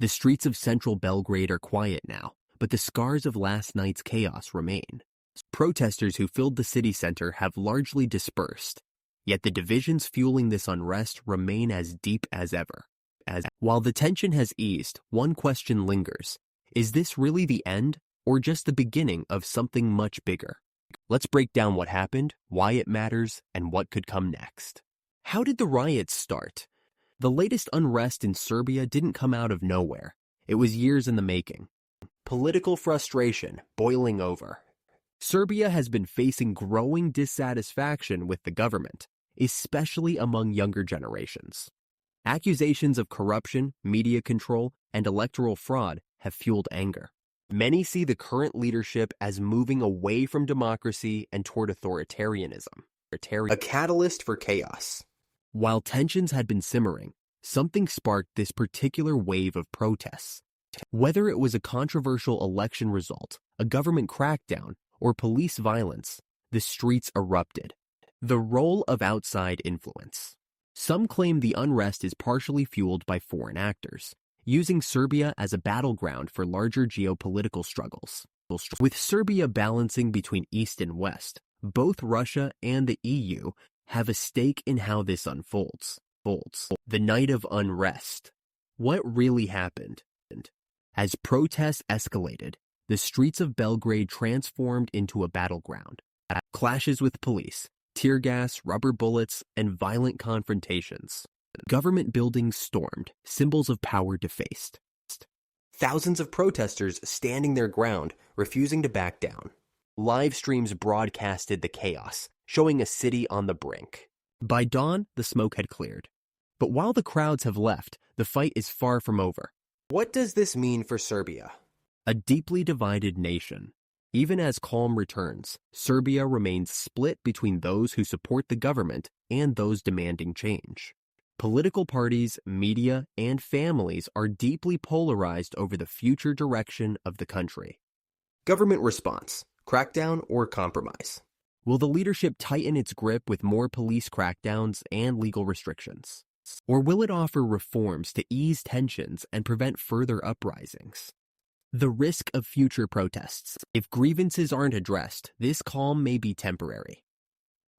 The streets of central Belgrade are quiet now, but the scars of last night's chaos remain. Protesters who filled the city center have largely dispersed, yet the divisions fueling this unrest remain as deep as ever. While the tension has eased, one question lingers. Is this really the end, or just the beginning of something much bigger? Let's break down what happened, why it matters, and what could come next. How did the riots start? The latest unrest in Serbia didn't come out of nowhere. It was years in the making. Political frustration boiling over. Serbia has been facing growing dissatisfaction with the government, especially among younger generations. Accusations of corruption, media control, and electoral fraud have fueled anger. Many see the current leadership as moving away from democracy and toward authoritarianism, a catalyst for chaos. While tensions had been simmering, something sparked this particular wave of protests. Whether it was a controversial election result, a government crackdown, or police violence, the streets erupted. The role of outside influence. Some claim the unrest is partially fueled by foreign actors, using Serbia as a battleground for larger geopolitical struggles. With Serbia balancing between East and West, both Russia and the EU have a stake in how this unfolds. The night of unrest. What really happened? As protests escalated, the streets of Belgrade transformed into a battleground. Clashes with police, tear gas, rubber bullets, and violent confrontations. Government buildings stormed, symbols of power defaced. Thousands of protesters standing their ground, refusing to back down. Live streams broadcasted the chaos, showing a city on the brink. By dawn, the smoke had cleared. But while the crowds have left, the fight is far from over. What does this mean for Serbia? A deeply divided nation. Even as calm returns, Serbia remains split between those who support the government and those demanding change. Political parties, media, and families are deeply polarized over the future direction of the country. Government response: crackdown or compromise? Will the leadership tighten its grip with more police crackdowns and legal restrictions? Or will it offer reforms to ease tensions and prevent further uprisings? The risk of future protests. If grievances aren't addressed, this calm may be temporary.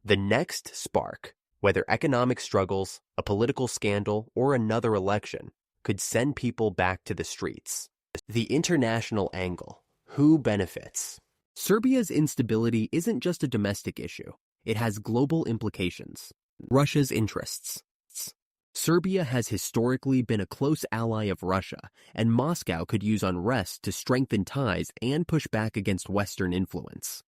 The next spark, whether economic struggles, a political scandal, or another election, could send people back to the streets. The international angle. Who benefits? Serbia's instability isn't just a domestic issue. It has global implications. Russia's interests. Serbia has historically been a close ally of Russia, and Moscow could use unrest to strengthen ties and push back against Western influence.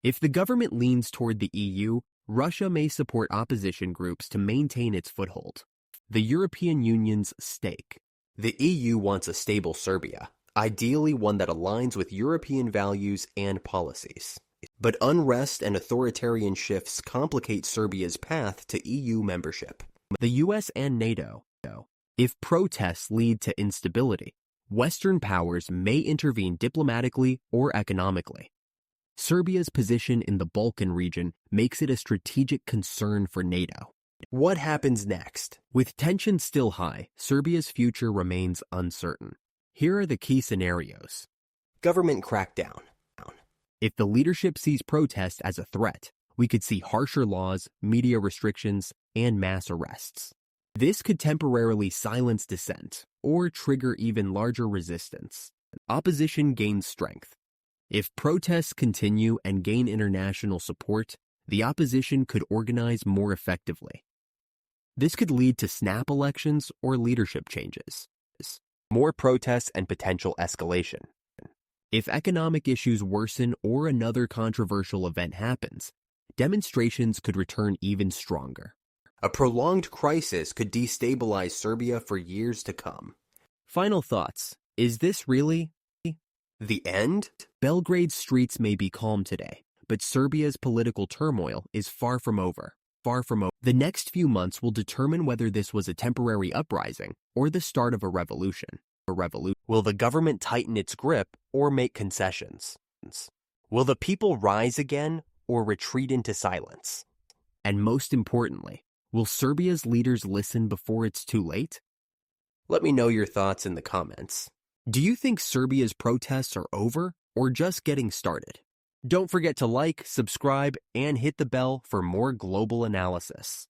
If the government leans toward the EU, Russia may support opposition groups to maintain its foothold. The European Union's stake. The EU wants a stable Serbia, ideally one that aligns with European values and policies. But unrest and authoritarian shifts complicate Serbia's path to EU membership. The US and NATO. If protests lead to instability, Western powers may intervene diplomatically or economically. Serbia's position in the Balkan region makes it a strategic concern for NATO. What happens next? With tensions still high, Serbia's future remains uncertain. Here are the key scenarios. Government crackdown. If the leadership sees protest as a threat, we could see harsher laws, media restrictions, and mass arrests. This could temporarily silence dissent or trigger even larger resistance. Opposition gains strength. If protests continue and gain international support, the opposition could organize more effectively. This could lead to snap elections or leadership changes. More protests and potential escalation. If economic issues worsen or another controversial event happens, demonstrations could return even stronger. A prolonged crisis could destabilize Serbia for years to come. Final thoughts. Is this really the end? Belgrade's streets may be calm today, but Serbia's political turmoil is far from over. The next few months will determine whether this was a temporary uprising or the start of a revolution. Will the government tighten its grip or make concessions? Will the people rise again or retreat into silence? And most importantly, will Serbia's leaders listen before it's too late? Let me know your thoughts in the comments. Do you think Serbia's protests are over or just getting started? Don't forget to like, subscribe, and hit the bell for more global analysis.